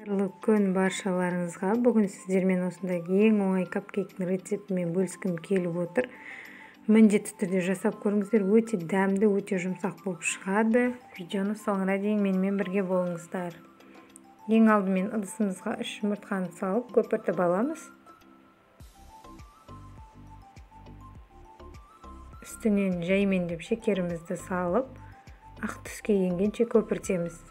Қайырлы күн баршаларыңызға. Бүгін сіздермен осындай ең оңай капкейктің рецептімен бөліскім келіп отыр. Міндетті түрде жасап көріңіздер. Өте дәмді, өте жұмсақ болып шығады. Видеоны соңына дейін менімен бірге болыңыздар. Ең алдымен ыдысымызға 3 жұмыртқаны салып, көпіртіп аламыз. Үстінен жаймендеп шекерімізді салып, ақ түске енгенше көпіртеміз.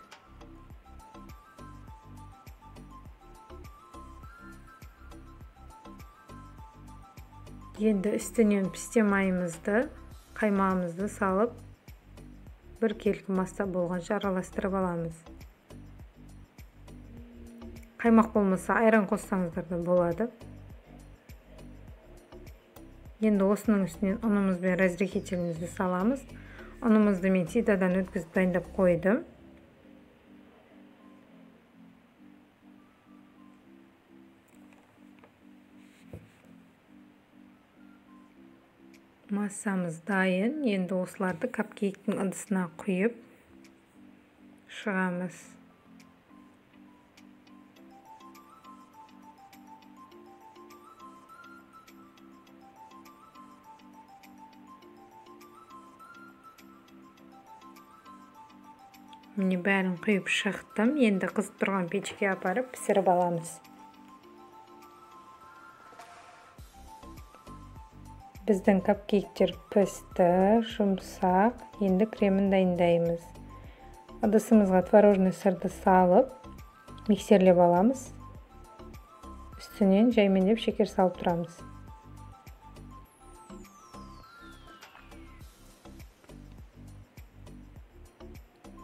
Енді үстінен пісте майымызды, қаймағымызды салып, бір келкі маса болғанша араластырып аламыз. Қаймақ болмаса айран қоссаңыздар да болады. Енді осының үстінен ұнымыз бен разрыхителімізді саламыз. Ұнымызды мен ситадан өткізіп дайындап қойдым. Массамыз дайын. Енді осыларды капкейктің ыдысына құйып шығамыз. Міне бәрін құйып шықтым. Енді қызып тұрған пешке апарып пісіріп аламыз. Біздің капкейктер пісті, жұмсақ. Енді кремін дайындаймыз. Ыдысымызға творожный сырды салып, миксерлеп аламыз. Үстінен жаймендеп шекер салып тұрамыз.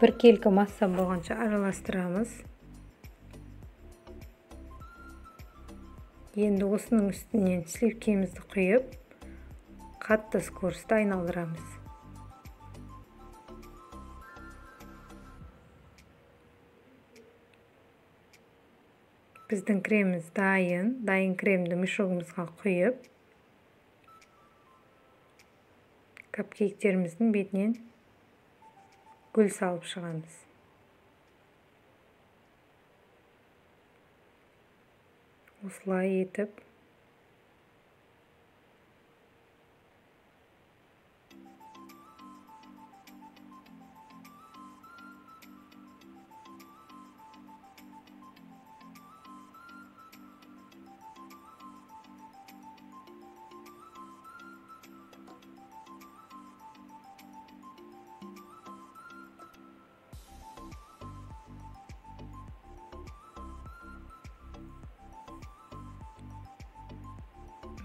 Бір келкі масса болғанша араластырамыз. Енді осының үстінен сливкемізді құйып, қатты скоростьта айналдырамыз. Біздің креміміз дайын. Дайын кремді мешогымызға құйып, капкейктеріміздің бетінен гүл салып шығамыз. Осылай етіп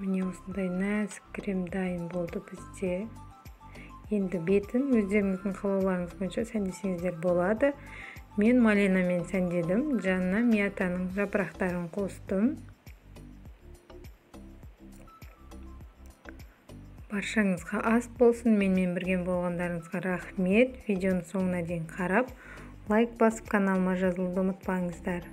міне осындай нәзік крем дайын болды бізде. Енді бетін өздеріңіздің қалауларыңыз бойынша сәндесеңіздер болады. Мен малинамен сәндедім. Жанына миятаның жапырақтарын қостым. Баршаңызға ас болсын. Менімен бірге болғандарыңызға рахмет. Видеоны соңына дейін қарап, лайк басып каналыма жазылуды ұмытпаңыздар.